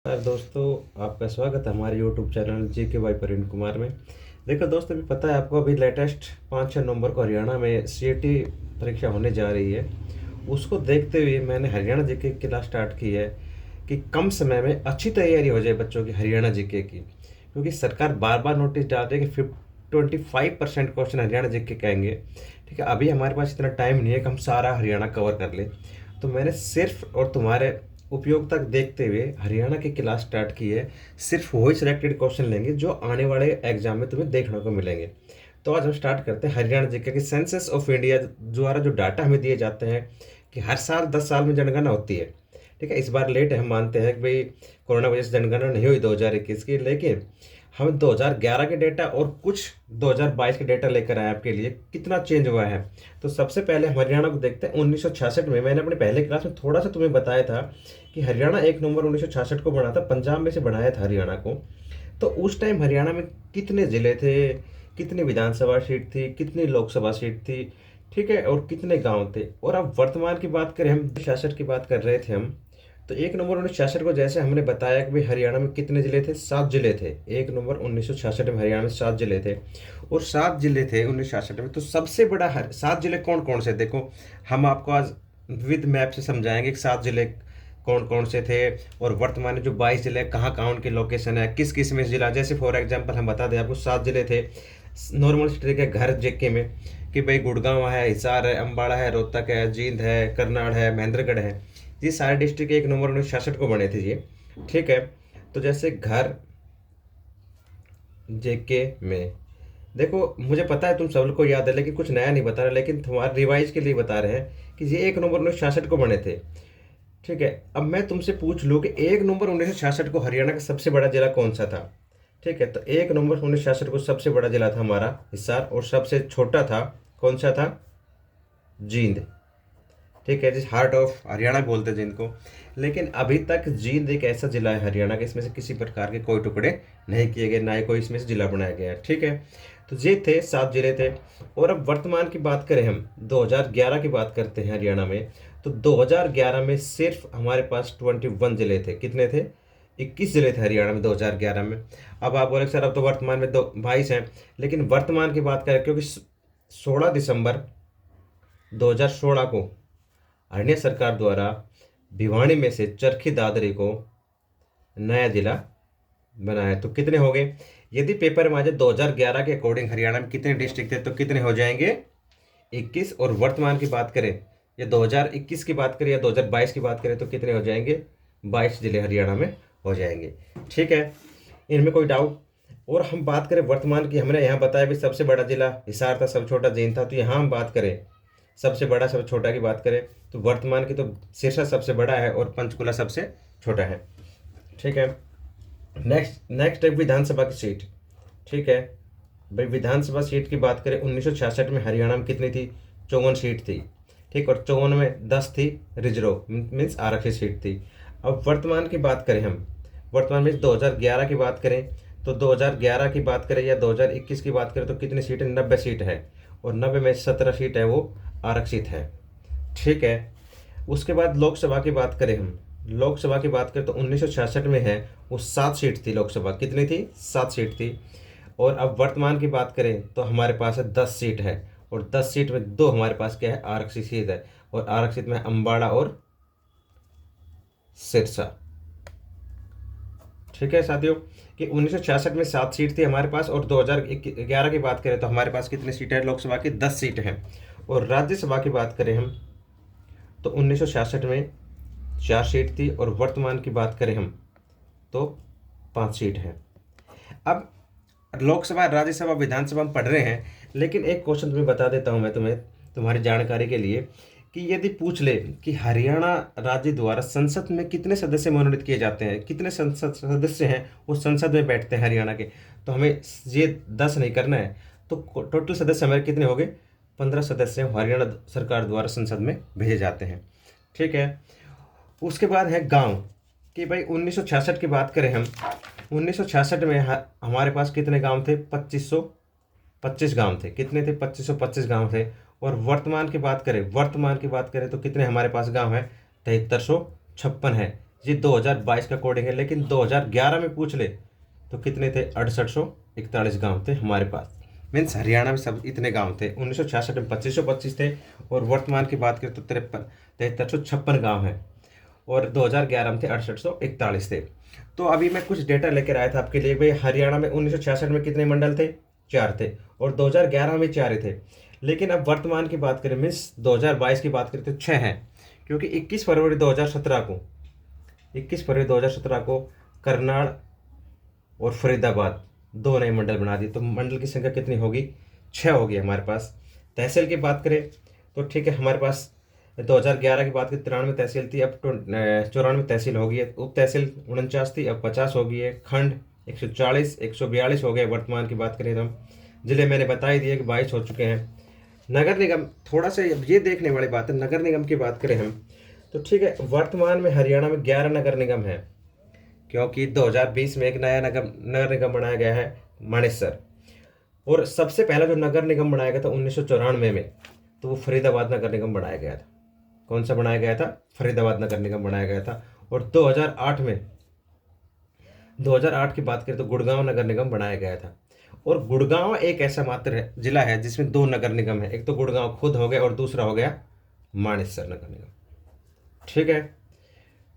दोस्तों, आपका स्वागत है हमारे यूट्यूब चैनल जी के वाई प्रवीण कुमार में। देखो दोस्तों, अभी पता है आपको, अभी लेटेस्ट 5-6 नवंबर को हरियाणा में सीईटी परीक्षा होने जा रही है। उसको देखते हुए मैंने हरियाणा जीके की क्लास स्टार्ट की है कि कम समय में अच्छी तैयारी हो जाए बच्चों की हरियाणा जीके की। क्योंकि सरकार बार बार नोटिस डाल रही है कि 25% क्वेश्चन हरियाणा जीके के आएंगे। ठीक है, अभी हमारे पास इतना टाइम नहीं है कि हम सारा हरियाणा कवर कर ले। तो मैंने सिर्फ और तुम्हारे उपयोग तक देखते हुए हरियाणा की क्लास स्टार्ट की है। सिर्फ वही सिलेक्टेड क्वेश्चन लेंगे जो आने वाले एग्जाम में तुम्हें देखने को मिलेंगे। तो आज हम स्टार्ट करते हैं हरियाणा जीके की। सेंसस ऑफ इंडिया द्वारा जो डाटा हमें दिए जाते हैं कि हर साल 10 साल में जनगणना होती है। ठीक है, इस बार लेट है, हम मानते हैं कि भाई कोरोना वजह से जनगणना नहीं हुई 2021 की, लेकिन हम 2011 के डेटा और कुछ 2022 के डेटा लेकर आए आपके लिए, कितना चेंज हुआ है। तो सबसे पहले हम हरियाणा को देखते हैं। 1966 में मैंने अपने पहले क्लास में थोड़ा सा तुम्हें बताया था कि हरियाणा 1 नवंबर 1966 को बना था, पंजाब में से बनाया था हरियाणा को। तो उस टाइम हरियाणा में कितने जिले थे, कितनी विधानसभा सीट थी, कितनी लोकसभा सीट थी, ठीक है, और कितने गांव थे। और अब वर्तमान की बात करें, हम 66 की बात कर रहे थे हम। तो 1 नवंबर 1966 को जैसे हमने बताया कि भाई हरियाणा में कितने जिले थे, 7 जिले थे। 1 नवंबर 1966 में हरियाणा में 7 जिले थे। और 7 जिले थे 1966 में। तो सबसे बड़ा 7 जिले कौन कौन से, देखो हम आपको आज विद मैप से समझाएंगे कि 7 जिले कौन कौन से थे। और वर्तमान में जो 22 जिले कहाँ कहाँ उनकी लोकेशन है, किस किस में जिला। जैसे फॉर एग्जांपल हम बता दें आपको, 7 जिले थे नॉर्मल स्टेट के घर जेके में, कि भाई गुड़गांव है, हिसार है, अम्बाड़ा है, रोहतक है, जींद है, करनाल है, महेंद्रगढ़ है। ये सारे डिस्ट्रिक्ट 1 नवंबर 1966 को बने थे ये। ठीक है, तो जैसे घर जेके में, देखो मुझे पता है तुम सब को याद है, लेकिन कुछ नया नहीं बता रहे, लेकिन तुम्हारे रिवाइज के लिए बता रहे हैं कि ये 1 नवंबर 1966 को बने थे। ठीक है, अब मैं तुमसे पूछ लूँ कि 1 नवंबर 1966 को हरियाणा का सबसे बड़ा जिला कौन सा था। ठीक है, तो 1 नवंबर 1966 को सबसे बड़ा जिला था हमारा हिसार, और सबसे छोटा था कौन सा था, जींद। ठीक है, जिस हार्ट ऑफ हरियाणा बोलते हैं जिनको। लेकिन अभी तक जींद एक ऐसा जिला है हरियाणा का, इसमें से किसी प्रकार के कोई टुकड़े नहीं किए गए, ना ही कोई इसमें से जिला बनाया गया है। ठीक है, तो ये थे 7 जिले थे। और अब वर्तमान की बात करें, हम 2011 की बात करते हैं हरियाणा में। तो 2011 में सिर्फ हमारे पास 21 जिले थे। कितने थे, 21 जिले थे हरियाणा में 2011 में। अब आप बोले सर अब तो वर्तमान में 22 हैं, लेकिन वर्तमान की बात करें, क्योंकि 16 दिसंबर 2016 को हरियाणा सरकार द्वारा भिवानी में से चरखी दादरी को नया जिला बनाया। तो कितने हो गए, यदि पेपर में आ जाए 2011 के अकॉर्डिंग हरियाणा में कितने डिस्ट्रिक्ट थे, तो कितने हो जाएंगे, 21। और वर्तमान की बात करें, या 2021 की बात करें या 2022 की बात करें, तो कितने हो जाएंगे, 22 जिले हरियाणा में हो जाएंगे। ठीक है, इनमें कोई डाउट। और हम बात करें वर्तमान की, हमने यहाँ बताया भी सबसे बड़ा जिला हिसार था, सबसे छोटा जींद था। तो यहाँ हम बात करें सबसे बड़ा सबसे छोटा की बात करें, तो वर्तमान की तो सिरसा सबसे बड़ा है और पंचकुला सबसे छोटा है। ठीक है, नेक्स्ट नेक्स्ट है विधानसभा की सीट। ठीक है, भाई विधानसभा सीट की बात करें, 1966 में हरियाणा में कितनी थी, 54 सीट थी। ठीक, और 54 में 10 थी रिजर्व मीन्स आरक्षित सीट थी। अब वर्तमान की बात करें हम, वर्तमान में 2011 की बात करें, तो 2011 की बात करें या 2021 की बात करें, तो कितनी सीट है, 90 सीट है। और 90 में 17 सीट है वो आरक्षित है। ठीक है, उसके बाद लोकसभा की बात करें हम, लोकसभा की बात करें तो 1966 में है वो 7 सीट थी लोकसभा। कितनी थी, 7 सीट थी। और अब वर्तमान की बात करें तो हमारे पास है 10 सीट है। और 10 सीट में दो हमारे पास क्या है, आरक्षित सीट है। और आरक्षित में अम्बाड़ा और सिरसा। ठीक है साथियों, कि 1966 में 7 सीट थी हमारे पास, और 2011 की बात करें तो हमारे पास कितनी सीट है लोकसभा की, 10 सीट हैं। और राज्यसभा की बात करें हम, तो 1966 में 4 सीट थी, और वर्तमान की बात करें हम तो 5 सीट है। अब लोकसभा, राज्यसभा, विधानसभा हम पढ़ रहे हैं, लेकिन एक क्वेश्चन तुम्हें बता देता हूं मैं तुम्हें, तुम्हारी जानकारी के लिए, कि यदि पूछ ले कि हरियाणा राज्य द्वारा संसद में कितने सदस्य मनोनीत किए जाते हैं, कितने संसद सदस्य हैं उस संसद में बैठते हैं हरियाणा के, तो हमें ये 10 नहीं करना है। तो टोटल सदस्य हमारे कितने हो गए, 15 सदस्य हरियाणा सरकार द्वारा संसद में भेजे जाते हैं। ठीक है, उसके बाद है गांव, कि भाई 1966 की बात करें हम, 1966 में हमारे पास कितने गांव थे, 2525 गांव थे। कितने थे, 2525 गांव थे। और वर्तमान की बात करें, वर्तमान की बात करें तो कितने हमारे पास गांव है, 7356 है। ये 2022 का कोडिंग है, लेकिन 2011 में पूछ ले तो कितने थे, 6841 गांव थे हमारे पास। मीन्स हरियाणा में सब इतने गांव थे। 1966 में 2525 थे, और वर्तमान की बात करें तो 7356 गांव हैं, और 2011 में थे 6841 थे। तो अभी मैं कुछ डेटा लेकर आया था आपके लिए। भाई हरियाणा में 1966 में कितने मंडल थे, 4 थे, और 2011 में 4 थे। लेकिन अब वर्तमान की बात करें, मीन्स 2022 की बात करें तो 6 हैं, क्योंकि 21 फरवरी 2017 को करनाल और फरीदाबाद 2 नए मंडल बना दिए। तो मंडल की संख्या कितनी होगी, 6 होगी हमारे पास। तहसील की बात करें तो ठीक है, हमारे पास 2011 की बात करें 93 तहसील थी, अब 94 तहसील हो गई है। उप तहसील 49 थी, अब 50 हो गई है। खंड 140 142 हो गए। वर्तमान की बात करें तो हम जिले मैंने बता ही दिए कि 22 हो चुके हैं। नगर निगम, थोड़ा सा ये देखने वाली बात है, नगर निगम की बात करें हम तो ठीक है, वर्तमान में हरियाणा में 11 नगर निगम है, क्योंकि 2020 में एक नया नगर निगम बनाया गया है, मानेसर। और सबसे पहला जो नगर निगम बनाया गया था 1994 में, तो वो फरीदाबाद नगर निगम बनाया गया था। कौन सा बनाया गया था, फरीदाबाद नगर निगम बनाया गया था। और 2008 की बात करें तो गुड़गांव नगर निगम बनाया गया था। और गुड़गांव एक ऐसा मात्र जिला है जिसमें 2 नगर निगम है, एक तो गुड़गांव खुद हो गया और दूसरा हो गया मानेसर नगर निगम। ठीक है,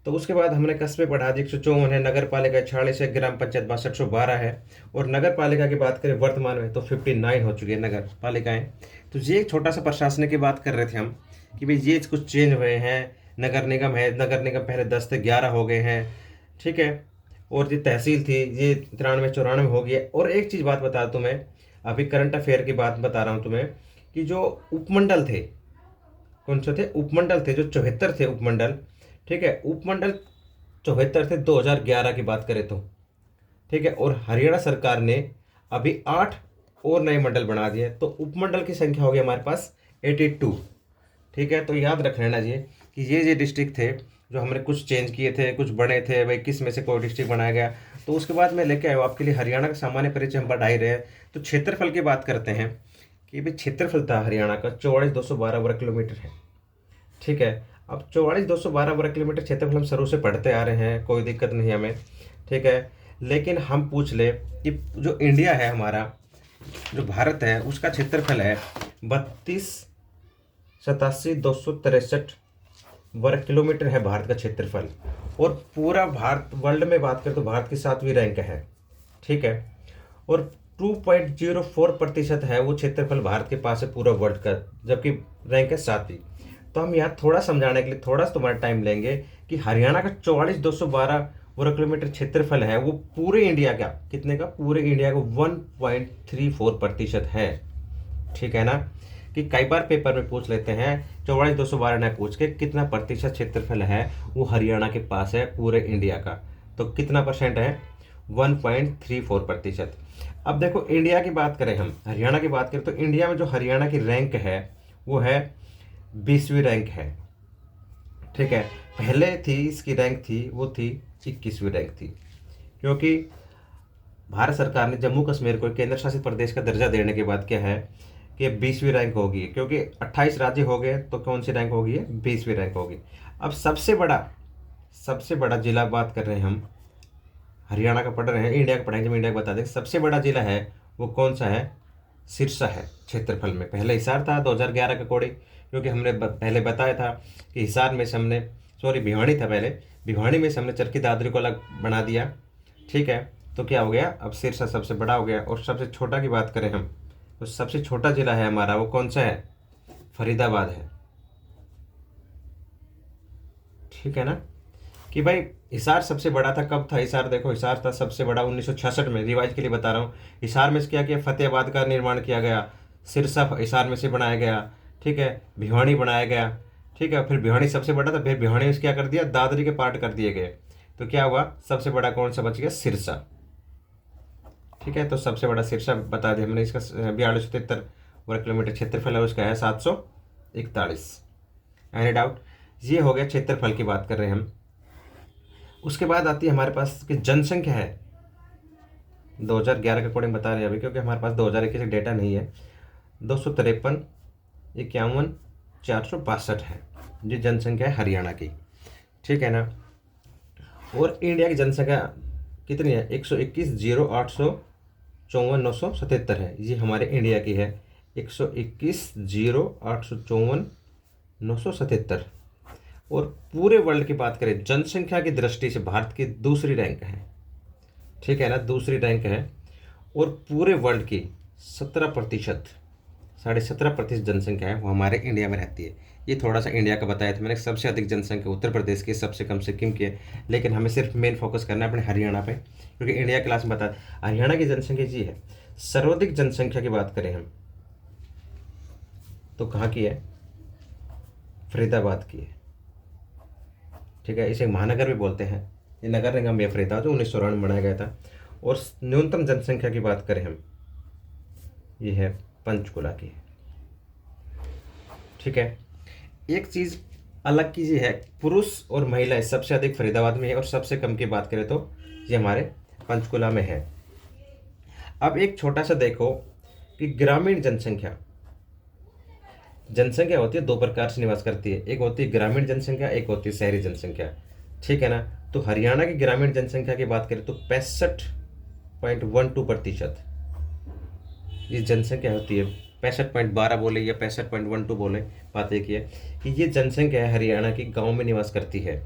तो उसके बाद हमने कस्बे बढ़ा दी, 154 है। नगर पालिका 46 है। ग्राम पंचायत 6212 है। और नगर पालिका की बात करें वर्तमान में तो 59 हो चुकी है नगर पालिकाएं। तो ये एक छोटा सा प्रशासन की बात कर रहे थे हम कि भाई ये कुछ चेंज हुए हैं। नगर निगम है, नगर निगम पहले 10 थे 11 हो गए हैं। ठीक है, और ये तहसील थी ये 93 94 हो गई है। और एक चीज़ बात बता दूँ मैं, अभी करंट अफेयर की बात बता रहा हूँ तुम्हें, कि जो उपमंडल थे, कौन से थे उपमंडल थे, जो 74 थे उपमंडल। ठीक है, उपमंडल 74 थे 2011 की बात करें तो। ठीक है, और हरियाणा सरकार ने अभी 8 और नए मंडल बना दिए, तो उपमंडल की संख्या हो गई हमारे पास 82। ठीक है, तो याद रख लेना चाहिए कि ये डिस्ट्रिक्ट थे जो हमने कुछ चेंज किए थे, कुछ बने थे। भाई किस में से कोई डिस्ट्रिक्ट बनाया गया। तो उसके बाद मैं लेके आया हूँ आपके लिए हरियाणा का सामान्य परिचय हम बढ़ा ही रहे हैं। तो क्षेत्रफल की बात करते हैं कि भाई क्षेत्रफल था हरियाणा का 44,212 वर्ग किलोमीटर है। ठीक है, अब 44,212 वर्ग किलोमीटर क्षेत्रफल हम शुरू से पढ़ते आ रहे हैं, कोई दिक्कत नहीं हमें। ठीक है, लेकिन हम पूछ ले कि जो इंडिया है हमारा, जो भारत है, उसका क्षेत्रफल है 32,87,263 वर्ग किलोमीटर है भारत का क्षेत्रफल। और पूरा भारत वर्ल्ड में बात करें तो भारत की 7वीं रैंक है। ठीक है, और 2.04% है वो क्षेत्रफल भारत के पास है पूरा वर्ल्ड का, जबकि रैंक है 7वीं। तो हम यहाँ थोड़ा समझाने के लिए थोड़ा सा तुम्हारा टाइम लेंगे कि हरियाणा का 44,212 वर्ग किलोमीटर क्षेत्रफल है, वो पूरे इंडिया का कितने का, पूरे इंडिया का 1.34% है। ठीक है ना, कि कई बार पेपर में पूछ लेते हैं 44,212 ना पूछ के कितना प्रतिशत क्षेत्रफल है वो हरियाणा के पास है पूरे इंडिया का, तो कितना परसेंट है, 1.34%। अब देखो इंडिया की बात करें, हम हरियाणा की बात करें तो इंडिया में जो हरियाणा की रैंक है वो है 20वीं रैंक है। ठीक है, पहले थी इसकी रैंक थी वो थी 21वीं रैंक थी, क्योंकि भारत सरकार ने जम्मू कश्मीर को केंद्र शासित प्रदेश का दर्जा देने के बाद क्या है कि 20वीं रैंक होगी, क्योंकि 28 राज्य हो गए तो कौन सी रैंक होगी, 20वीं रैंक होगी। अब सबसे बड़ा जिला बात कर रहे हैं हम, हरियाणा का पढ़ रहे हैं, इंडिया का पढ़ेंगे, जब इंडिया का बता दें सबसे बड़ा जिला है वो कौन सा है, सिरसा है क्षेत्रफल में। पहले हिसार था 2011 के अकॉर्डिंग, क्योंकि हमने पहले बताया था कि हिसार में से हमने, सॉरी भिवानी था पहले, भिवानी में से हमने चरखी दादरी को अलग बना दिया। ठीक है, तो क्या हो गया, अब सिरसा सबसे बड़ा हो गया। और सबसे छोटा की बात करें हम तो सबसे छोटा जिला है हमारा वो कौन सा है, फरीदाबाद है। ठीक है ना, कि भाई हिसार सबसे बड़ा था, कब था हिसार, देखो हिसार था सबसे बड़ा 1966 में। रिवाइज के लिए बता रहा हूँ, हिसार में क्या किया, फतेहाबाद का निर्माण किया गया, सिरसा हिसार में से बनाया गया। ठीक है, भिवानी बनाया गया। ठीक है, फिर भिवानी सबसे बड़ा था, फिर भिवानी में क्या कर दिया, दादरी के पार्ट कर दिए गए, तो क्या हुआ, सबसे बड़ा कौन सा बच गया, सिरसा। ठीक है, तो सबसे बड़ा सिरसा बता दिया हमने। इसका 4273 वर्ग किलोमीटर क्षेत्रफल है, उसका है 741। एनी डाउट, ये हो गया क्षेत्रफल की बात कर रहे हैं हम। उसके बाद आती है हमारे पास कि जनसंख्या है, 2011 के अकॉर्डिंग बता रहे हैं अभी, क्योंकि हमारे पास 2021 का डेटा नहीं है। 253,51,462 है, ये जनसंख्या है हरियाणा की। ठीक है ना, और इंडिया की जनसंख्या कितनी है? 121,0854,977 है, ये हमारे इंडिया की है। 121,0854,977। और पूरे वर्ल्ड की बात करें जनसंख्या की दृष्टि से भारत की दूसरी रैंक है, ठीक है ना, दूसरी रैंक है। और पूरे वर्ल्ड की 17%, 17.5% जनसंख्या है वो हमारे इंडिया में रहती है। ये थोड़ा सा इंडिया का बताया था मैंने। सबसे अधिक जनसंख्या उत्तर प्रदेश की, सबसे कम सिक्किम की है, लेकिन हमें सिर्फ मेन फोकस करना है अपने हरियाणा पे, क्योंकि इंडिया क्लास में बता। हरियाणा की जनसंख्या जी है। सर्वाधिक जनसंख्या की बात करें हम तो कहाँ की है? फरीदाबाद की है, ठीक है। इसे महानगर भी बोलते हैं। ये नगर निगम है फरीदाबाद, जो 1994 में बनाया गया था। और न्यूनतम जनसंख्या की बात करें हम, ये है पंचकुला की, ठीक है। एक चीज़ अलग की है, पुरुष और महिलाएं सबसे अधिक फरीदाबाद में है, और सबसे कम की बात करें तो ये हमारे पंचकुला में है। अब एक छोटा सा देखो कि ग्रामीण जनसंख्या, जनसंख्या होती है दो प्रकार से निवास करती है, एक होती है ग्रामीण जनसंख्या, एक होती है शहरी जनसंख्या, ठीक है ना। तो हरियाणा की ग्रामीण जनसंख्या की बात करें तो 65.12% ये जनसंख्या होती है। 65.12 बोले या 65.12 बोले, बात एक ही है कि ये जनसंख्या है हरियाणा की गांव में निवास करती है।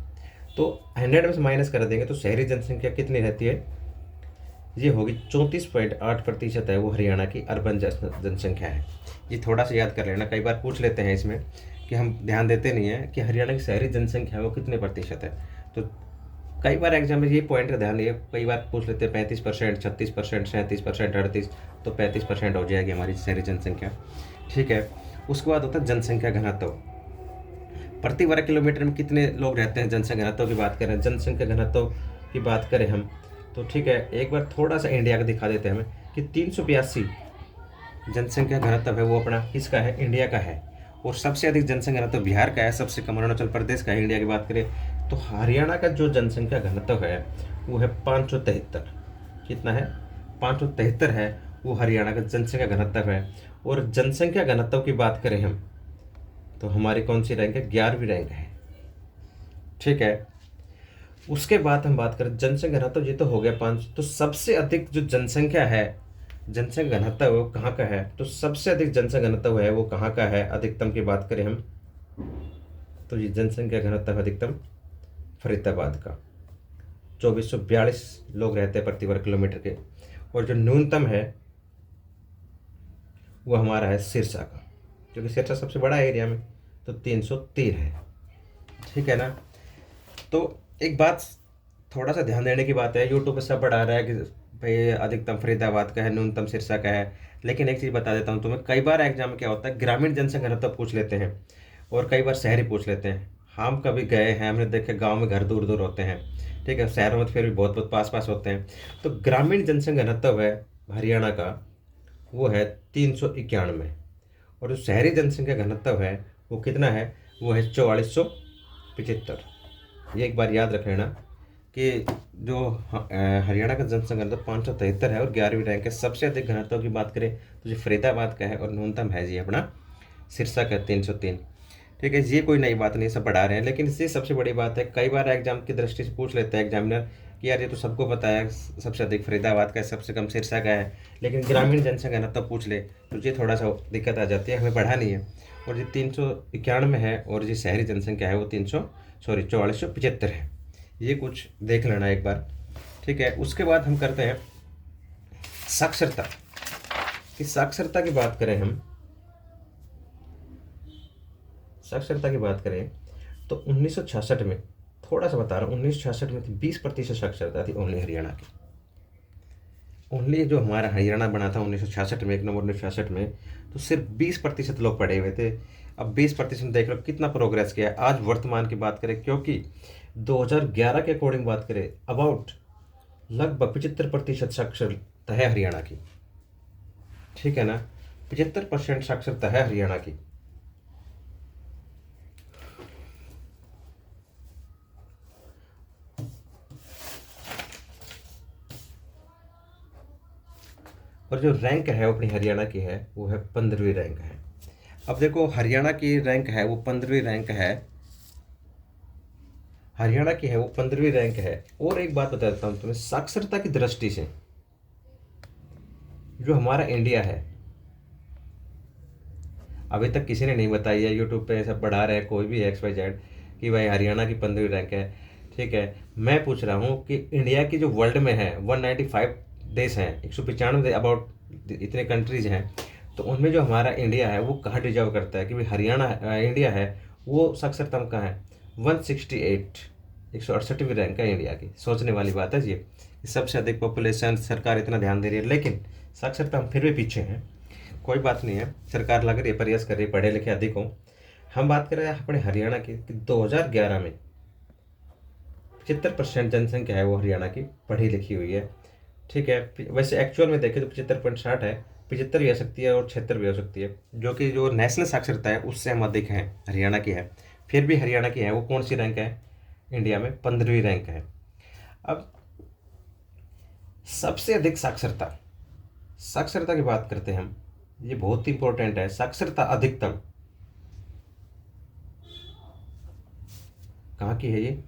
तो 100 में से माइनस कर देंगे तो शहरी जनसंख्या कितनी रहती है? ये होगी 34.8% है, वो हरियाणा की अर्बन जनसंख्या है। ये थोड़ा सा याद कर लेना, कई बार पूछ लेते हैं इसमें कि हम ध्यान देते नहीं हैं कि हरियाणा की शहरी जनसंख्या है वो कितने प्रतिशत है। तो कई बार एग्जाम में ये पॉइंट का ध्यान दिए, कई बार पूछ लेते हैं 35%, 36%, 37%, 38, तो 35% हो जाएगी हमारी शहरी जनसंख्या, ठीक है। उसके बाद होता है जनसंख्या घनत्व। प्रति वर्ग किलोमीटर में कितने लोग रहते हैं, जनसंख्या घनत्व की बात करें, जनसंख्या घनत्व की बात करें हम तो ठीक है, एक बार थोड़ा सा इंडिया का दिखा देते हैं हमें कि 382 जनसंख्या घनत्व है वो अपना किसका है? इंडिया का है। और सबसे अधिक जनसंख्या घनत्व बिहार का है, सबसे कम अरुणाचल प्रदेश का है। इंडिया की बात करें तो हरियाणा का जो जनसंख्या घनत्व है वो है 573। कितना है? 573 है वो हरियाणा का जनसंख्या घनत्व है। और जनसंख्या घनत्व की बात करें हम तो हमारी कौन सी रैंक है? 11वीं रैंक है, ठीक है। उसके बाद हम बात करें जनसंख्या घनत्व, ये तो हो गया 5। तो सबसे अधिक जो जनसंख्या है, जनसंख्या घनत्व वो कहाँ का है? तो सबसे अधिक जनसंख्या घनत्व है वो कहाँ का है? अधिकतम की बात करें हम तो ये जनसंख्या घनत्व अधिकतम फरीदाबाद का, 2442 लोग रहते हैं प्रति वर्ग किलोमीटर के। और जो न्यूनतम है वो हमारा है सिरसा का, क्योंकि सिरसा सबसे बड़ा है एरिया में, तो 303 है, ठीक है ना। तो एक बात थोड़ा सा ध्यान देने की बात है, यूट्यूब पे सब बढ़ा रहा है कि भाई अधिकतम फरीदाबाद का है, न्यूनतम सिरसा का है। लेकिन एक चीज़ बता देता हूँ तुम्हें, कई बार एग्जाम में क्या होता है, ग्रामीण जनसंख्या घनत्व पूछ लेते हैं और कई बार शहरी पूछ लेते हैं। हम कभी गए हैं, हमने देखे गाँव में घर दूर दूर होते हैं, ठीक है, शहरों में तो फिर भी बहुत बहुत पास पास होते हैं। तो ग्रामीण जनसंख्या घनत्व है हरियाणा का वो है 391। और जो शहरी जनसंख्या घनत्व है वो कितना है? वो है 4475। ये एक बार याद रख लेना कि जो हरियाणा का जनसंख्या घनत्व 573 है और 11वीं रैंक है। सबसे अधिक घनत्व की बात करें तो जो फरीदाबाद का है, और न्यूनतम है जी अपना सिरसा का 303, ठीक है। ये कोई नई बात नहीं, सब बढ़ा रहे हैं, लेकिन इससे सबसे बड़ी बात है कई बार एग्जाम की दृष्टि से पूछ लेते हैं एग्जामिनर कि यार ये तो सबको पता है सबसे अधिक फरीदाबाद का है, सबसे कम सिरसा का है, लेकिन ग्रामीण जनसंख्या घनत्व पूछ ले तो ये थोड़ा सा दिक्कत आ जाती है, हमें बढ़ानी है। और ये 391 है और जो शहरी जनसंख्या है वो 4475 है। ये कुछ देख लेना एक बार, ठीक है। उसके बाद हम करते हैं साक्षरता कि साक्षरता की बात करें हम, साक्षरता की बात करें तो 1966 में, थोड़ा सा बता रहा हूँ, 1966 में थी 20% साक्षरता थी ओनली हरियाणा की। ओनली जो हमारा हरियाणा बना था 1966 में, 1 नवंबर 1966 में, तो सिर्फ 20% लोग पढ़े हुए थे। अब 20% देख लो कितना प्रोग्रेस किया है। आज वर्तमान की बात करें, क्योंकि 2011 के अकॉर्डिंग बात करें, अबाउट लगभग 75% साक्षरता है हरियाणा की, ठीक है ना। 75% साक्षरता है हरियाणा की। और जो रैंक है वो अपनी हरियाणा की है वो है 15वीं रैंक है। अब देखो हरियाणा की रैंक है वो 15वीं रैंक है हरियाणा की है वो 15वीं रैंक है। और एक बात बता देता हूँ तुम्हें, साक्षरता की दृष्टि से जो हमारा इंडिया है, अभी तक किसी ने नहीं बताई है, यूट्यूब पे सब बढ़ा रहे हैं कोई भी XYZ कि भाई हरियाणा की 15वीं रैंक है। ठीक है, मैं पूछ रहा हूँ कि इंडिया की जो वर्ल्ड में है 195 देश हैं, 195 अबाउट इतने कंट्रीज हैं, तो उनमें जो हमारा इंडिया है वो कहाँ डिजर्व करता है कि भाई हरियाणा इंडिया है वो साक्षरता में कहाँ है, 168, 168वीं रैंक है इंडिया की। सोचने वाली बात है ये, सबसे अधिक पॉपुलेशन, सरकार इतना ध्यान दे रही है, लेकिन साक्षरता हम फिर भी पीछे हैं। कोई बात नहीं है, सरकार लग रही है, प्रयास कर रही है, पढ़े लिखे अधिक हों। हम बात कर रहे हैं अपने हरियाणा की कि 2011 में 75% जनसंख्या है वो हरियाणा की पढ़ी लिखी हुई है। ठीक है, वैसे एक्चुअल में देखें तो 75.60 है, 75 भी हो सकती है और 76 भी हो सकती है, जो कि जो नेशनल साक्षरता है उससे हम अधिक हैं, हरियाणा की है। फिर भी हरियाणा की है वो कौन सी रैंक है इंडिया में, 15वीं रैंक है। अब सबसे अधिक साक्षरता, साक्षरता की बात करते हैं हम, ये बहुत इंपॉर्टेंट है। साक्षरता अधिकतम कहाँ की है ये,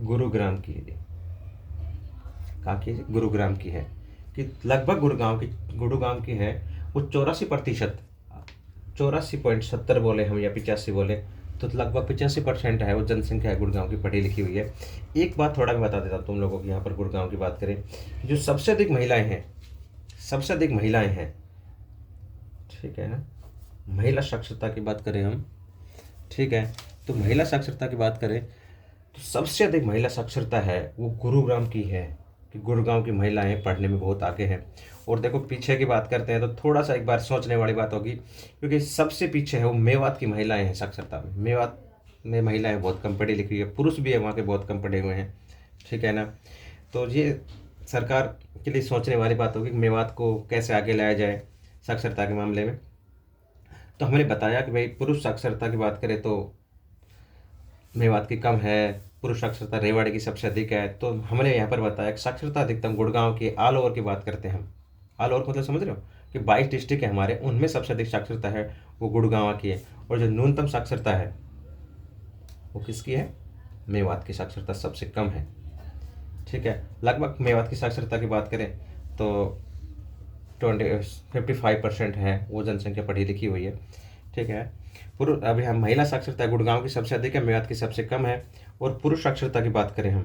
गुरुग्राम की है ये। कहाँ की है, गुरुग्राम की है। कि लगभग गुरुग्राम की है वो 84%, 84.70 बोले हम या 85 बोले, तो लगभग 85% है वो जनसंख्या है गुड़गांव की पढ़ी लिखी हुई है। एक बात थोड़ा मैं बता देता हूँ तुम लोगों की, यहाँ पर गुड़गांव की बात करें, जो सबसे अधिक महिलाएं हैं, सबसे अधिक महिलाएं हैं, ठीक है ना, महिला साक्षरता की बात करें हम, ठीक है, तो महिला साक्षरता की बात करें तो सबसे अधिक महिला साक्षरता है वो गुरुग्राम की है, कि गुड़गांव की महिलाएं पढ़ने में बहुत आगे हैं। और देखो पीछे की बात करते हैं तो थोड़ा सा एक बार सोचने वाली बात होगी, क्योंकि सबसे पीछे है वो मेवात की महिलाएं हैं साक्षरता में। मेवात में महिलाएं बहुत कम पढ़ी लिखी है, पुरुष भी है वहाँ के बहुत कम पढ़े हुए हैं, ठीक है ना। तो ये सरकार के लिए सोचने वाली बात होगी कि मेवात को कैसे आगे लाया जाए साक्षरता के मामले में। तो हमने बताया कि भाई पुरुष साक्षरता की बात करें तो मेवात की कम है, पुरुष साक्षरता रेवाड़ी की सबसे अधिक है। तो हमने यहाँ पर बताया कि साक्षरता अधिकतम गुड़गांव की, ऑल ओवर की बात करते हैं हम, ऑल ओवर मतलब समझ रहे हो कि 22 डिस्ट्रिक्ट है हमारे, उनमें सबसे अधिक साक्षरता है वो गुड़गांव की है। और जो न्यूनतम साक्षरता है वो किसकी है, मेवात की साक्षरता सबसे कम है, ठीक है। लगभग मेवात की साक्षरता की बात करें तो 55% है वो जनसंख्या पढ़ी लिखी हुई है, ठीक है। पुरुष, अभी हम महिला साक्षरता गुड़गांव की सबसे अधिक है, मेवात की सबसे कम है। और पुरुष साक्षरता की बात करें हम,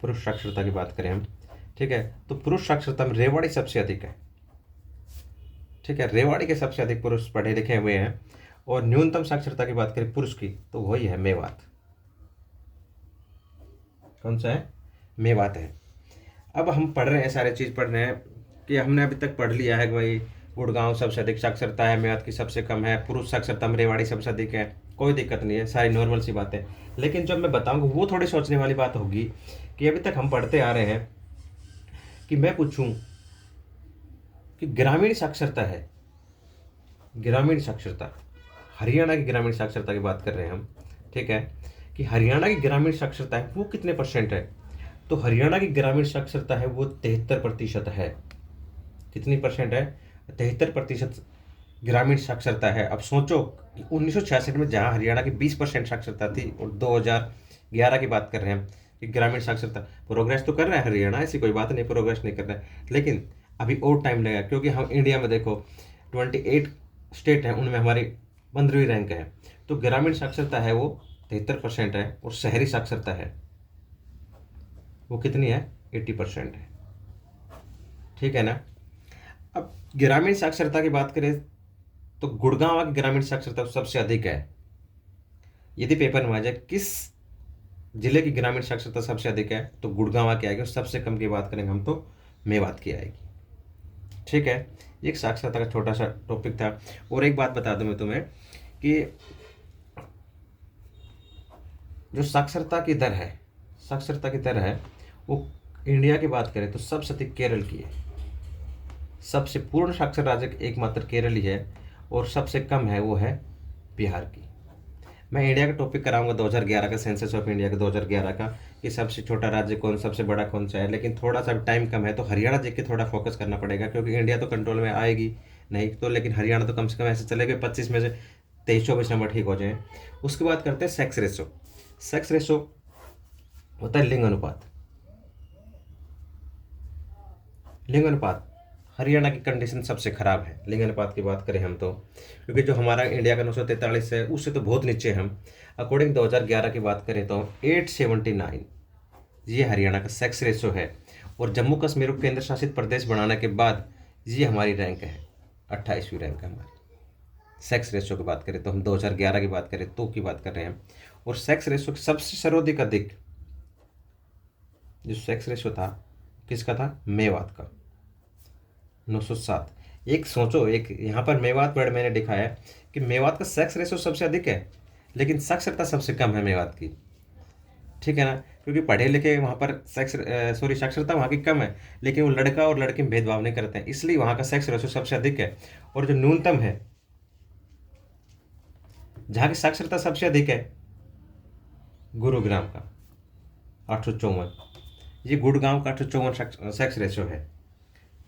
पुरुष साक्षरता की बात करें हम, ठीक है, तो पुरुष साक्षरता में रेवाड़ी सबसे अधिक है, ठीक है, रेवाड़ी के सबसे अधिक पुरुष पढ़े लिखे हुए हैं। और न्यूनतम साक्षरता की बात करें पुरुष की तो वही है मेवात। कौन सा है, मेवात है। अब हम पढ़ रहे हैं, सारे चीज़ पढ़ रहे हैं कि हमने अभी तक पढ़ लिया है कि भाई गुड़गांव सबसे अधिक साक्षरता है, मेवात की सबसे कम है, पुरुष साक्षरता में रेवाड़ी सबसे अधिक है, कोई दिक्कत नहीं है, सारी नॉर्मल सी बातें। लेकिन जब मैं बताऊंगा वो थोड़ी सोचने वाली बात होगी कि अभी तक हम पढ़ते आ रहे हैं कि मैं पूछूं कि ग्रामीण साक्षरता है, ग्रामीण साक्षरता, हरियाणा की ग्रामीण साक्षरता की बात कर रहे हैं हम, ठीक है, कि हरियाणा की ग्रामीण साक्षरता है वो कितने % है। तो हरियाणा की ग्रामीण साक्षरता है वो 73% है। कितनी % है, 73% ग्रामीण साक्षरता है। अब सोचो कि 1966 में जहाँ हरियाणा की 20% साक्षरता थी और 2011 की बात कर रहे हैं हम कि ग्रामीण साक्षरता, प्रोग्रेस तो कर रहा है हरियाणा, ऐसी कोई बात नहीं प्रोग्रेस नहीं कर रहा है, लेकिन अभी और टाइम लगेगा, क्योंकि हम इंडिया में देखो 28 स्टेट हैं, उनमें हमारी 15वीं रैंक है। तो ग्रामीण साक्षरता है वो 73% है और शहरी साक्षरता है वो कितनी है, 80% है, ठीक है ना। अब ग्रामीण साक्षरता की बात करें तो गुड़गांव की ग्रामीण साक्षरता सबसे अधिक है। यदि पेपर में आ जाए किस जिले की ग्रामीण साक्षरता सबसे अधिक है तो गुड़गांव की आएगी, और सबसे कम की बात करेंगे हम तो मेवात की आएगी, ठीक है। एक साक्षरता का छोटा सा टॉपिक था। और एक बात बता दूं मैं तुम्हें कि जो साक्षरता की दर है, साक्षरता की दर है वो इंडिया की बात करें तो सबसे अधिक केरल की है। सबसे पूर्ण साक्षर राज्य एकमात्र केरल ही है और सबसे कम है वो है बिहार की। मैं इंडिया का टॉपिक कराऊंगा 2011 का, सेंसस ऑफ इंडिया का 2011 का, कि सबसे छोटा राज्य कौन, सबसे बड़ा कौन सा है। लेकिन थोड़ा सा टाइम कम है तो हरियाणा देख के थोड़ा फोकस करना पड़ेगा, क्योंकि इंडिया तो कंट्रोल में आएगी नहीं तो, लेकिन हरियाणा तो कम से कम ऐसे चले गए 25 में से 23-24 नंबर ठीक हो जाए। उसके बाद करते हैं सेक्स रेशो। सेक्स रेशो होता है लिंग अनुपात। लिंग अनुपात हरियाणा की कंडीशन सबसे खराब है लिंग अनुपात की बात करें हम तो, क्योंकि जो हमारा इंडिया का 943 है उससे तो बहुत नीचे हम। अकॉर्डिंग 2011 की बात करें तो 879 ये हरियाणा का सेक्स रेशो है। और जम्मू कश्मीर को केंद्र शासित प्रदेश बनाने के बाद ये हमारी रैंक है, 28वीं रैंक है हमारी। सेक्स रेशो की बात करें तो हम 2011 की बात करें तो की बात कर रहे हैं। और सेक्स रेशो सबसे सर्वाधिक अधिक जो सेक्स रेशो था किसका था, मेवात का, 907। एक सोचो, एक यहाँ पर मेवात वर्ड मैंने दिखाया है कि मेवात का सेक्स रेशो सबसे अधिक है, लेकिन साक्षरता सबसे कम है मेवात की, ठीक है ना। क्योंकि पढ़े लिखे वहाँ पर साक्षरता वहाँ की कम है, लेकिन वो लड़का और लड़की में भेदभाव नहीं करते हैं, इसलिए वहाँ का सेक्स रेशो सबसे अधिक है। और जो न्यूनतम है, जहाँ की साक्षरता सबसे अधिक है, गुरुग्राम का 854, ये गुड़गांव का 854 सेक्स रेशो है,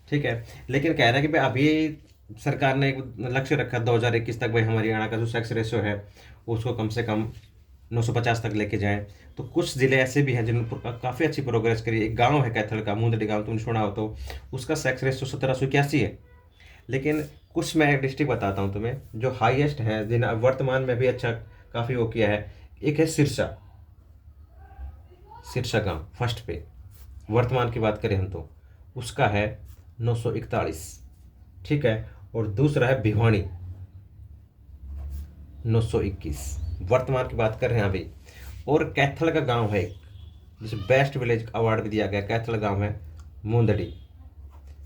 ठीक है। लेकिन कह रहे हैं कि भाई अभी सरकार ने एक लक्ष्य रखा 2021 तक, भाई हमारे हरियाणा का जो सेक्स रेशो है उसको कम से कम 950 तक लेके जाएं। तो कुछ ज़िले ऐसे भी हैं जिन्होंने काफ़ी अच्छी प्रोग्रेस करी। एक गांव है कैथल का, मुंदड़ी गांव, तुमने सुना हो तो, उसका सेक्स रेशो 1781 है। लेकिन कुछ मैं डिस्ट्रिक्ट बताता हूँ तुम्हें जो हाईएस्ट है, जिन्हें वर्तमान में भी अच्छा काफ़ी वो किया है। एक है सिरसा, सिरसा गाँव फर्स्ट पे, वर्तमान की बात करें हम तो उसका है 941, ठीक है। और दूसरा है भिवानी 921, वर्तमान की बात कर रहे हैं अभी। और कैथल का गांव है एक, जिसे बेस्ट विलेज अवार्ड भी दिया गया, कैथल गांव है मुंदड़ी,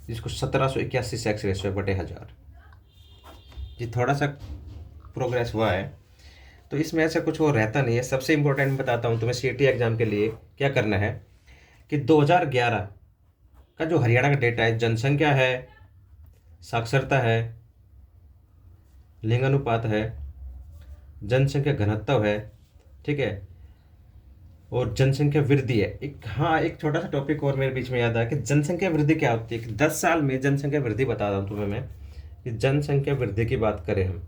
जिसको 1781 सेक्स रेशो है बटे 1000। जी थोड़ा सा प्रोग्रेस हुआ है, तो इसमें ऐसा कुछ वो रहता नहीं है। सबसे इंपॉर्टेंट बताता हूँ तुम्हें, सीईटी एग्जाम के लिए क्या करना है कि 2011 का जो हरियाणा का डेटा है, जनसंख्या है, साक्षरता है, लिंग अनुपात है, जनसंख्या घनत्व है, ठीक है, और जनसंख्या वृद्धि है। एक हाँ, एक छोटा सा टॉपिक और मेरे बीच में याद आया कि जनसंख्या वृद्धि क्या होती है। कि 10 साल में जनसंख्या वृद्धि बता रहा हूँ तुम्हें मैं, कि जनसंख्या वृद्धि की बात करें हम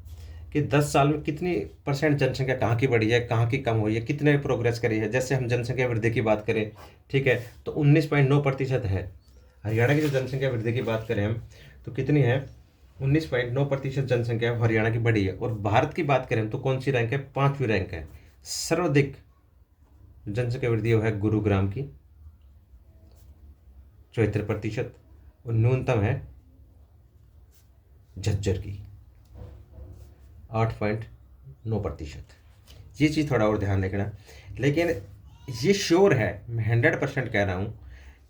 कि 10 साल में कितनी % जनसंख्या कहाँ की बढ़ी है, कहाँ की कम हुई है, कितने प्रोग्रेस करी है। जैसे हम जनसंख्या वृद्धि की बात करें, ठीक है, तो 19.9% है। हरियाणा की जो जनसंख्या वृद्धि की बात करें हम तो कितनी है, 19.9% जनसंख्या हरियाणा की बढ़ी है। और भारत की बात करें तो कौन सी रैंक है, 5वीं रैंक है। सर्वाधिक जनसंख्या वृद्धि है गुरुग्राम की 74%, और न्यूनतम है झज्जर की 8.9%। ये चीज़ थोड़ा और ध्यान रखना। लेकिन ये श्योर है, मैं 100% कह रहा हूँ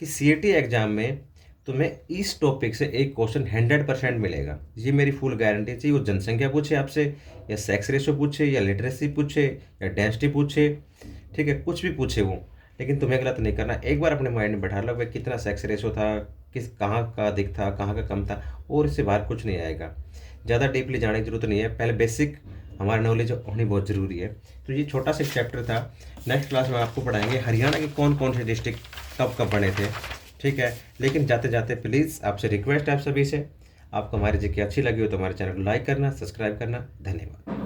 कि सीईटी एग्जाम में तुम्हें इस टॉपिक से एक क्वेश्चन 100% मिलेगा। ये मेरी फुल गारंटी, चाहिए वो जनसंख्या पूछे आपसे, या सेक्स रेशो पूछे, या लिटरेसी पूछे, या डेंसिटी पूछे, ठीक है, कुछ भी पूछे वो, लेकिन तुम्हें गलत नहीं करना। एक बार अपने माइंड में बैठा लो भाई कितना सेक्स रेशो था, किस कहाँ का अधिक था, कहाँ का कम था, और इससे बाहर कुछ नहीं आएगा। ज़्यादा डीपली जाने की जरूरत नहीं है, पहले बेसिक हमारा नॉलेज होनी बहुत ज़रूरी है। तो ये छोटा सा चैप्टर था। नेक्स्ट क्लास में आपको पढ़ाएंगे हरियाणा के कौन कौन से डिस्ट्रिक्ट कब कब बने थे, ठीक है। लेकिन जाते जाते प्लीज़ आपसे रिक्वेस्ट है आप सभी से, आपको हमारी जीके अच्छी लगी हो तो हमारे चैनल को लाइक करना, सब्सक्राइब करना। धन्यवाद।